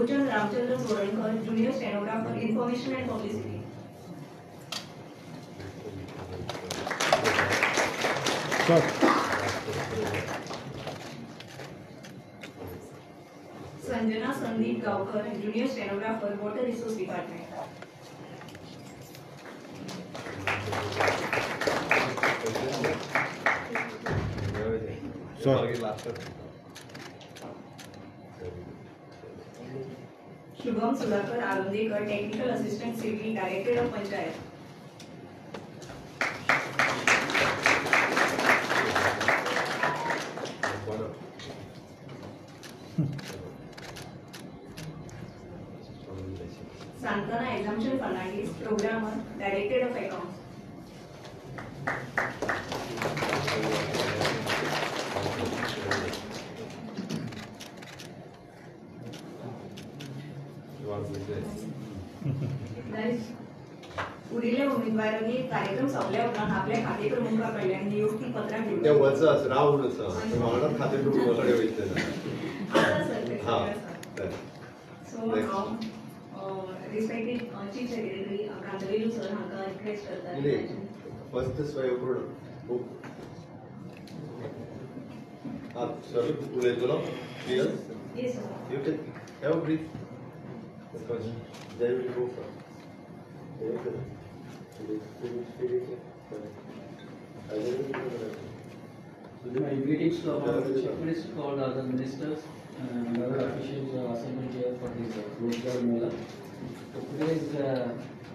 Guruchand Ramchandra सोरणकर, Junior Stenographer, Information and Publicity. Sanjana Sandeep Gaukar, Junior Stenographer, Water Resource Department. Shubham Sudhakar Alundekar, Technical Assistant Civil, Director of Panchayat. Santana Exemption Fernandez, Programmer, Director of Accounts. पुढील उमेदवारांनी कार्यक्रम संपल्या उपरांत आपल्या खाते प्रमुखाकडल्यान नियुक्ती पत्रां दिली. त्या वचस राव म्हणून वांगडाच खाते प्रमुखाकडे वयतले सर. सो हांव रिस्पेक्टेड चीफ सेक्रेटरी कांतवेलू सर हांकां रिक्वेस्ट करता. फर्स्ट स्वयंपूर्ण सर उलयतलो clear. Yes sir. You can have a brief they will go for greetings to our chief minister, all other ministers and other officials who are assembled here for this Rozgar Mela. So today is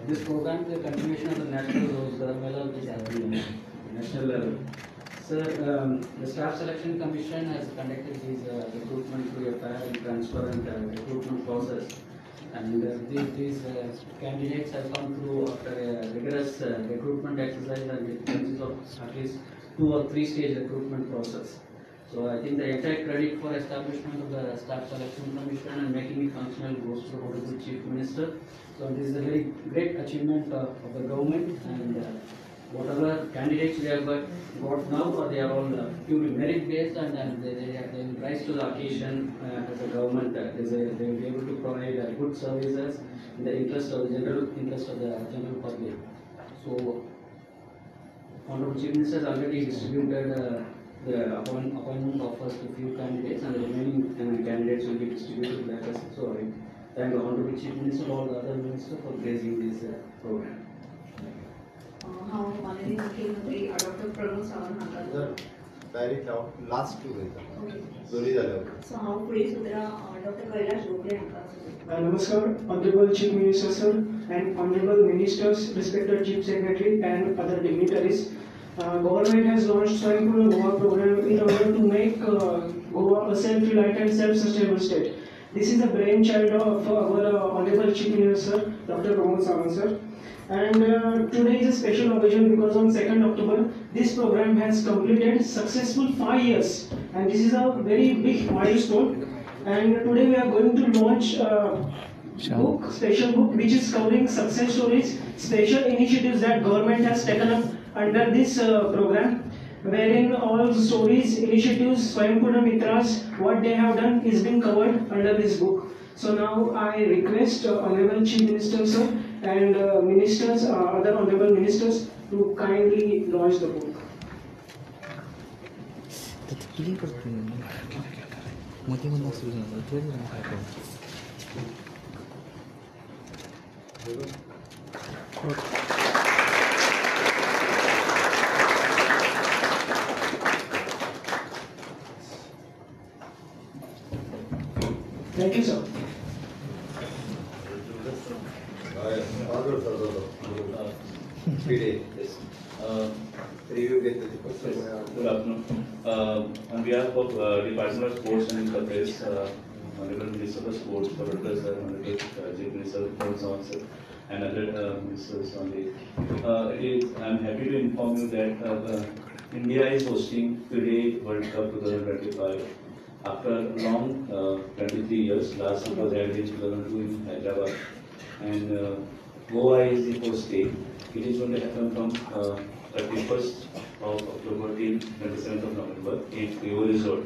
this program is a continuation of the National Rozgar Mela which is happening at national level. Sir, the Staff Selection Commission has conducted this recruitment through a fair and transparent recruitment process. And these candidates have come through after a rigorous recruitment exercise, and it consists of at least 2 or 3 stage recruitment process. So I think the entire credit for establishment of the Staff Selection Commission and making it functional goes to the Honorable Chief Minister. So this is a very great achievement of the government, and whatever candidates we have got now, they are all purely merit based, and they will rise to the occasion as a government. They will be able to provide good services in the interest of the general public. So Honorable Chief Minister has already distributed the appointment offers to few candidates, and the remaining candidates will be distributed later. So I thank the Honorable Chief Minister, all the other ministers for gracing this program. हांव माननीय मुख्यमंत्री doctor Pramod Sawant हांकां direct last to दोन्ही झाल्यावर. So हांव फुडें सुद्दां doctor Kailash Gokhale हांकां. Namaskar, Honorable Chief Minister Sir and Honorable Ministers, respected Chief Secretary and other dignitaries. Government has launched Swayambhur Goa program in order to make Goa a self-reliant and self-sustainable state. This is the brainchild of our Honorable Chief Minister Dr. Pramod Sawant Sir. And today is a special occasion because on 2nd October this program has completed successful 5 years, and this is a very big milestone. And today we are going to launch a special book which is covering success stories, special initiatives that government has taken up under this program, wherein all the stories, initiatives, Swayambhur Mitras, what they have done is being covered under this book. So now I request Honorable Chief Minister Sir and ministers, other honorable ministers, to kindly launch the book. Thank you, sir. Good afternoon. On behalf of Department of Sports and Affairs, Honorable Minister of Sports, Honorable Sir, Honorable Chief Minister Pramod Sawant Sir, and other ministers on the. I am happy to inform you that India is hosting FIDE World Cup 2025 after long 23 years. Last it was held in 2002 in Hyderabad, and Goa is the host state. It is going to happen from 31st of October till 27th of November in Vivo Resort.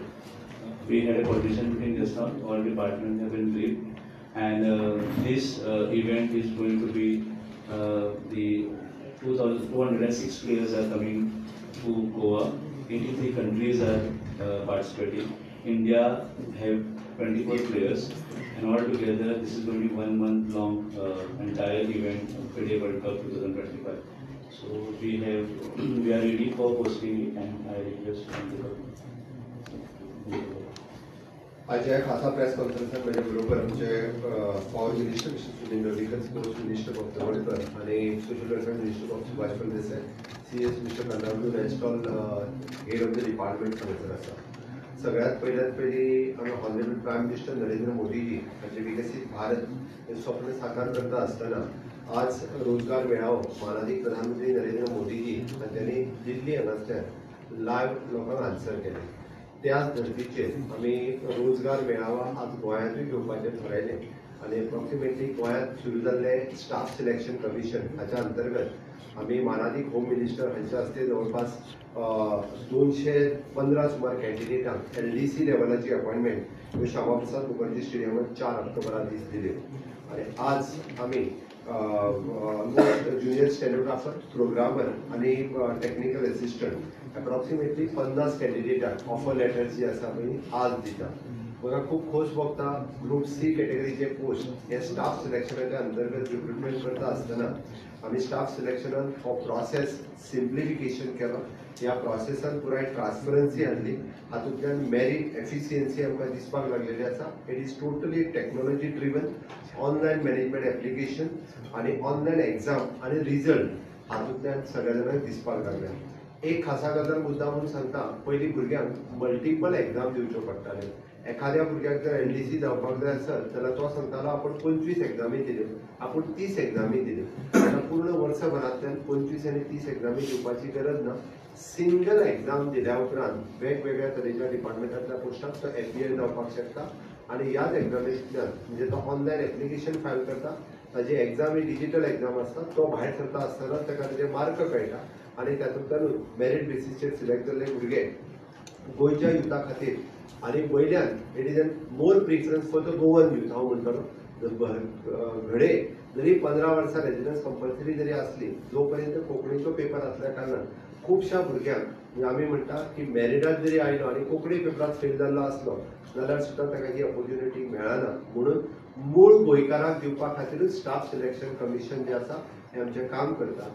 We had a coordination meeting just now. All departments have been briefed, And this event is going to be the 2,206 players are coming to Goa. 83 countries are participating. India have 24 players, and altogether this is going to be 1 month long entire event of FIDE World Cup 2025. So we are ready for hosting it, and I request आज ह्या खासा press कॉन्फरन्सात म्हजे बरोबर आमचे power minister mister Sunil Narvekar, sports minister doctor Tawadkar आणि social welfare minister doctor Subhash Phaldesai, CS mister कर्नावडू national head of the department हांगासर आसा. सगळ्यात पयली आमी honourable prime minister Narendra Modiji हांचे विकसीत भारत हे स्वप्न साकार करता आसतना आज रोजगार मेळावो माननीय प्रधानमंत्री नरेंद्र मोदीजी हांच्यांनी दिल्ली हांगासल्यान लायव्ह लोकांक आन्सर केले. त्याच धर्तीचेर आमी रोजगार मेळावा आज गोंयांतूय घेवपाचें ठरयलें आनी एप्रॉक्सिमेटली गोंयांत सुरू जाल्ले स्टाफ सिलेक्शन कमिशन हाच्या अंतर्गत आमी मानादीक होम मिनिस्टर हांच्या हस्ते जवळपास 215 सुमार कॅन्डिडेटांक LDC लेवलाची अपॉइंटमेंट ह्यो श्यामाप्रसाद मुखर्जी स्टेडियमात 4 ऑक्टोबराक दीस दिल्यो. आनी आज आमी ज्युनियर स्टेनोग्राफर, प्रोग्रामर आणि टेक्निकल असिस्टंट अप्रॉक्सिमेटली 50 कॅन्डिडेटांक ऑफर लेटर्स जी आसा पळय आज दिता. म्हाका खूब खोस भोगता ग्रुप C कॅटेगरीचे पोस्ट हे स्टाफ सिलेक्शनाच्या अंतर्गत रिक्रुटमेंट करता आसतना आमी स्टाफ सिलेक्शनान हो प्रोसेस सिम्प्लिफिकेशन केलो. ह्या प्रोसेसान पुराय ट्रान्सपरन्सी हाडली. हातूंतल्यान मेरिट एफिशियन्सी आमकां दिसपाक लागलेली आसा. It is totally technology driven online management application आनी ऑनलायन एग्जाम आनी रिजल्ट हातूंतल्यान सगळ्या जाणांक दिसपाक लागल्या. एक खासा गजाल मुद्दा म्हणून सांगता, पयलीं भुरग्यांक मल्टिपल एग्जाम दिवच्यो पडटाल्यो. एखाद्या भुरग्याक जर LDC जावपाक जाय आसत जाल्यार तो सांगतालो आपूण 25 एग्जामी दिल्यो, आपूण 30 एग्जामी दिल्यो. पूर्ण वर्सभरांतल्यान 25 आनी 30 एग्जामी दिवपाची गरज ना. सिंगल एग्जाम दिल्या उपरांत वेगवेगळ्या तरेच्या डिपार्टमेंटांतल्या पोस्टाक तो FBI जावपाक शकता आनी ह्याच एग्जामींतल्यान म्हणजे तो ऑनलायन एप्लिकेशन फायल करता, ताजी एग्जाम ही डिजिटल एग्जाम आसता, तो भायर सरता आसतना ताका ताजे मार्क कळटा आनी तातूंतल्यान मेरिट बेसिसचेर सिलेक्ट जाल्ले भुरगे गोंयच्या युथा खातीर आनी वयल्यान it is N more preference for the Goan youth. हांव म्हणटलो घडे जरी 15 वर्सां रेजिडन्स कंपल्सरी जरी आसली, जो पर्यंत कोंकणीचो पेपर आसल्या कारणान खुबश्या भुरग्यांक आमी म्हणटा की मेरिटात जरी आयलो आनी कोंकणी पेपरात फेल जाल्लो आसलो जाल्यार सुद्दां ताका ही ऑपॉर्च्युनिटी मेळना. म्हणून मूळ गोंयकारांक दिवपा खातीरूच स्टाफ सिलेक्शन कमिशन जे आसा हें आमचें काम करता.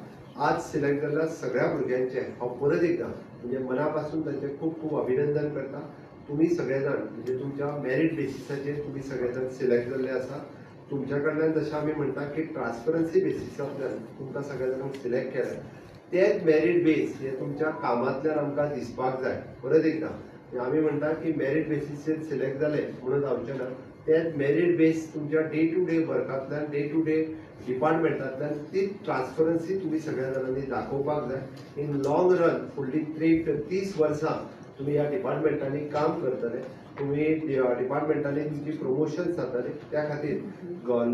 आज सिलेक्ट जाल्ल्या सगळ्या भुरग्यांचे हांव परत एकदा म्हणजे मना पासून तांचें खूब खूब अभिनंदन करता. तुम्ही सगळे जाण म्हणजे तुमच्या मेरिट बेसिसाचेर तुम्ही सगळे जाण सिलेक्ट जाल्ले आसा. तुमच्या कडल्यान जशें आमी म्हणटा की ट्रान्सपरन्सी बेसिसांतल्यान तुमकां सगळ्या जाणांक सिलेक्ट केलें. तेच मेरिट बेस हे तुमच्या कामांतल्यान आमकां दिसपाक जाय. परत एकदा आमी म्हणटा की मेरिट बेसिसचेर सिलेक्ट जाले म्हणून जावचें ना. तेच मेरिट बेस तुमच्या डे टू डे वर्कांतल्यान, डे टू डे डिपार्टमेंटांतल्यान ती ट्रान्सपरन्सी तुम्ही सगळ्या जाणांनी दाखोवपाक जाय. इन लॉंग रन फुडलीं 30 वर्सां तुम्ही ह्या डिपार्टमेंटांनी काम करतले, तुम्ही डिपार्टमेंटांनी तुमची प्रमोशन जातले. त्या खातीर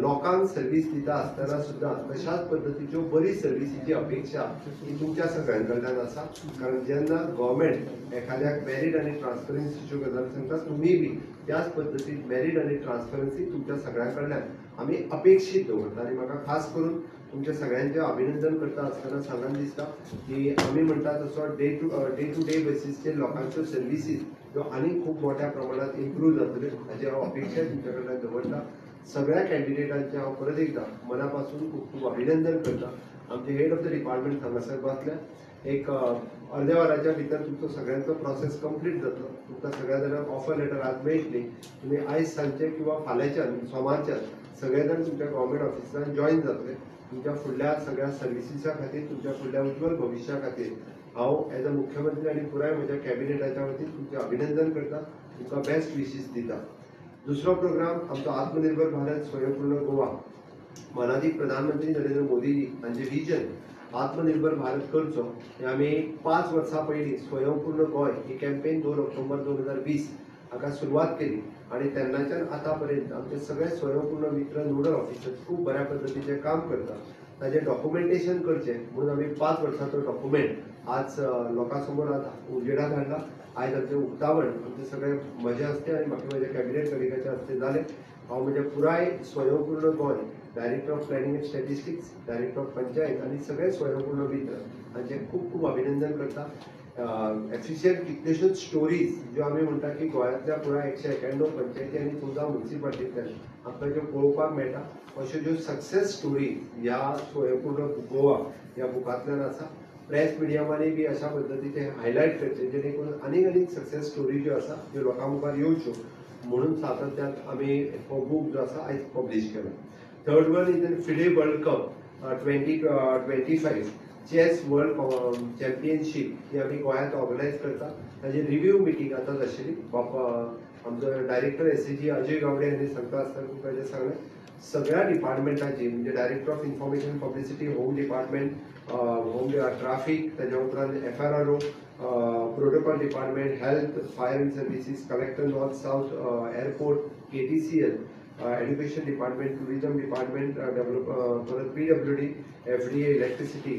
लोकांक सर्व्हिस दिता आसतना सुद्दां तशाच पद्दतीच्यो बरी सर्व्हिसीची अपेक्षा ही तुमच्या सगळ्यां कडल्यान आसा. कारण जेन्ना गव्हर्मेंट एखाद्याक मेरिट आनी ट्रान्सपरन्सीच्यो गजाली सांगता, तुमी बी त्याच पद्दतीन मेरिट आनी ट्रान्सपरन्सी तुमच्या सगळ्यां कडल्यान आमी अपेक्षीत दवरता. आनी म्हाका खास करून तुमच्या सगळ्यांचे अभिनंदन करता आसतना सांगन दिसता की आमी म्हणटा तसो डे टू डे बेसिसचेर लोकांच्यो सर्विसीस ह्यो आनी खूब मोठ्या प्रमाणात इम्प्रूव जातल्यो हाची हांव अपेक्षा तुमच्या कडल्यान दवरता. सगळ्या कॅन्डिडेटांचे हांव परत एकदा मना पासून खूब खूब अभिनंदन करता. आमचे हेड ऑफ द डिपार्टमेंट हांगासर बसल्या. एक अर्ध्या वराच्या भितर तुमचो सगळ्यांचो प्रोसेस कंप्लीट जातलो. तुमकां सगळ्या जाणांक ऑफर लेटर आज मेळटली. तुमी आयज सांजचे किंवा फाल्यांच्यान सोमारच्यान सगळे जाण तुमच्या गव्हर्मेंट ऑफिसांत जॉयन जातले. तुमच्या फुडल्या सगळ्या सर्विसीसा खातीर, तुमच्या फुडल्या उज्वल भविश्या खातीर हांव एज अ मुख्यमंत्री आनी पुराय म्हज्या कॅबिनेटाच्या वतीन तुमचें अभिनंदन करता. तुमकां बेस्ट विशीस दिता. दुसरो प्रोग्राम आमचो आत्मनिर्भर भारत स्वयंपूर्ण गोवा. माननीय प्रधानमंत्री नरेंद्र मोदीजी हांचे विजन आत्मनिर्भर भारत करचो हे आमी 5 वर्सां पयलीं स्वयंपूर्ण गोंय ही कॅम्पेन 2 ऑक्टोबर 2020 हाका सुरवात केली आणि तेन्नाच्यान आतां पर्यंत आमचे सगळे स्वयंपूर्ण मित्र नोडल ऑफिसर्स खूब बऱ्या पद्दतीचें काम करतात. ताजें डॉक्युमेंटेशन करचें म्हणून आमी 5 वर्सांचो डॉक्युमेंट आज लोकां समोर उजेडाक हाडला. आयज आमचें उक्तावण आमचे सगळे म्हजे हस्ते आनी बाकी म्हज्या कॅबिनेट कलिगाच्या हस्ते जालें. हांव म्हणजे पुराय स्वयंपूर्ण Goa director of planning end statistics, director of panchayat आनी सगळे स्वयंपूर्ण भितर हांचे खूब खूब अभिनंदन करता. एफिशियंट कितल्योश्योच स्टोरीज ज्यो आमी म्हणटा की गोंयांतल्या पुराय 191 पंचायती आनी 14 म्युनिसिपालिटींतल्यान आमकां ज्यो पळोवपाक मेळटा, अश्यो ज्यो सक्सेस स्टोरी ह्या स्वयंपूर्ण गोवा ह्या बुकांतल्यान आसा. प्रेस मिडियमांनी बी अशा पद्दतीचे हायलायट करचे जेणे करून आनीक सक्सेस स्टोरी ज्यो आसा त्यो लोकां मुखार येवच्यो म्हणून सातत्यान आमी हो बूक जो आसा आयज पब्लीश केला. Third one is the FIDE world cup 2025 chess world championship ही आमी गोंयांत ऑर्गनायज करता. ताजी रिव्यू मिटींग आतां जाशिल्ली. आमचो डायरेक्टर एसएजी अजय गावडे हांणी सांगता आसतना तुमकां जें सांगलें, सगळ्या डिपार्टमेंटाची म्हणजे director of information publicity, home department, home traffic, ताच्या उपरांत FRRO, protocol department, health, fire end services, collector north south, airport, KTCL, education department, tourism department, परत PWD, FDA, electricity,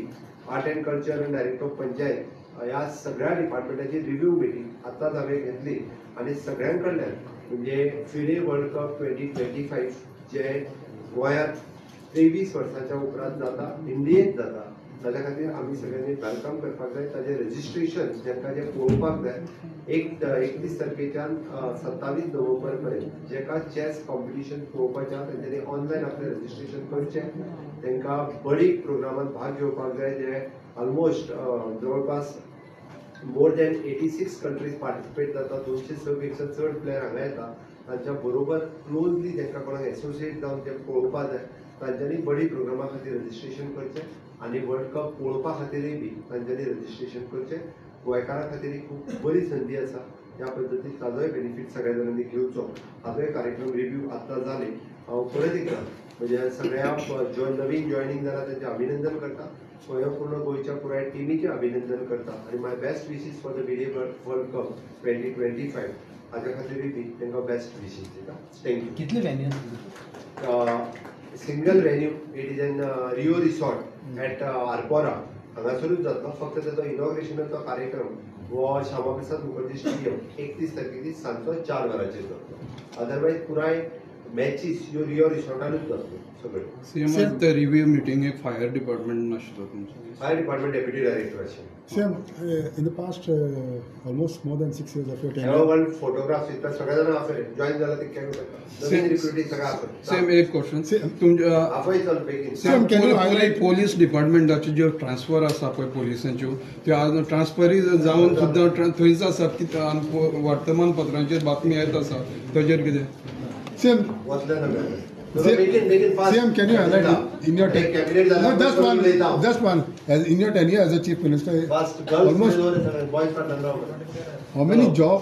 art and culture आनी डायरेक्टर ऑफ पंचायत ह्या सगळ्या डिपार्टमेंटाची review meeting आतांच हांवें घेतली आनी सगळ्यां कडल्यान म्हणजे फिडे वर्ल्ड कप 2025 जे गोंयांत 23 वर्सांच्या उपरांत जाता, इंडियेंत जाता, ताच्या खातीर आमी सगळ्यांनी वेलकम करपाक जाय. ताजें रजिस्ट्रेशन जेंकां जें पळोवपाक जाय 31 तारखेच्यान 27 नोव्हेंबर पर्यंत जेका चॅस कॉम्पिटिशन पळोवपाचें आसा तेंच्यांनी ऑनलायन आपलें रजिस्ट्रेशन करचें. तांकां बडी प्रोग्रामांत भाग घेवपाक जाय जे ऑलमोस्ट जवळपास मोर दॅन 86 कंट्रीज पार्टिसिपेट जाता. 206 पेक्षा चड प्लेयर हांगा येता. तांच्या बरोबर क्लोजली तांकां कोणाक एसोसिएट जावन तें पळोवपाक जाय. तांच्यांनी बडी प्रोग्रामा खातीर रजिस्ट्रेशन करचें आनी वर्ल्ड कप पळोवपा खातीरय बी तांच्यांनी रजिस्ट्रेशन करचें. गोंयकारां खातीर खूब बरी संदी आसा. ह्या पद्दतीन ताजोय बेनिफीट सगळ्या जाणांनी घेवचो. हाजोय कार्यक्रम रिव्यू आत्तां जाले. हांव परत एकदां म्हणजे सगळ्या नवीन जॉयनिंग जाला तांचें अभिनंदन करता. स्वयंपूर्ण गोंयच्या पुराय टिमीचें अभिनंदन करता आनी my best wishes for the FIDE world cup 2025 हाज्या खातीरय बी तांकां बेस्ट विशीस दिता. थँक्यू. कितले venue single venue it is in Rio resort at Arpora हांगासरूच जातलो. फक्त ताचो इनॉग्रेशनाचो कार्यक्रम हो श्यामाप्रसाद मुखर्जी स्टेडियम 31 तारखेची सांजचो 4 वरांचेर जातलो. अदरवायज पुराय मॅचीस ह्यो रिओ रिसॉर्टानूच जातल्यो सगळ्यो. सीएम ते रिव्यू मिटींगेक फायर डिपार्टमेंट नाशिल्लो तुमचो? फायर डिपार्टमेंट डेप्युटी डायरेक्टर आशिल्लो. Sam, in the past, almost more than 6 years of your hello tenure. One photographs इतना सगळ्या जाणां आफले जॉइन जाला ते केन्ना जाता. नवीन रिक्रुटींग सगळ्या सेम आफले. एक क्वेश्चन तुमच्या आफय चल बेगीन. Sam, can you highlight- police डिपार्टमेंटाच्यो ज्यो ट्रान्सफर आसा पळय पोलिसांच्यो त्यो आज ट्रान्सफरी जावन सुद्दां थंयच आसात की वर्तमानपत्रांचेर बातमी येत आसा ताजेर कितें? Sam, वतले नव्हे. Sam, Sam, can you highlight in your cabinet no, just one, as in your tenure as a chief minister, First girls almost boys का धंधा how many job?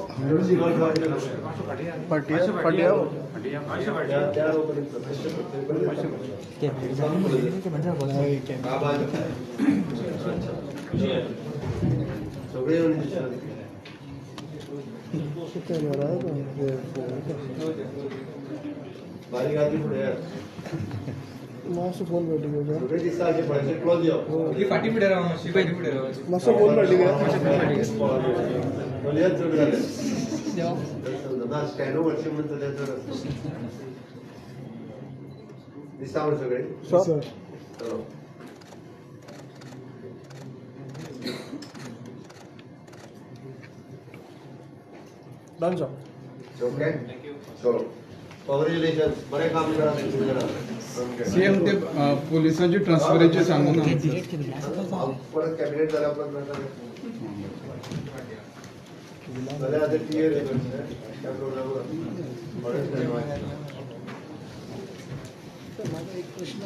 सगळे बारीक आदमी पुढे मास्टर फोन बैठी गया सगळे दिसता अशे पळय क्लोज यो. ही फाटी फुडें राव मातशी फाटी फुडें राव. मास्टर फोन बैठी गया बोलयात चड जाले. ना स्टॅनो वरचे म्हणटा ते चड आसता. दिसता म्हण सगळे. सर चलो. Done sir. ओके. चलो. कॉंग्रॅच्युलेशन्स. बरें काम करा तुम्ही जरा. सीएम ते पोलिसांची ट्रान्सफरीचे सांगू ना. परत कॅबिनेट झाल्या उपरांत जाल्यार आतां क्लियर त्या प्रोग्रामार एक प्रश्न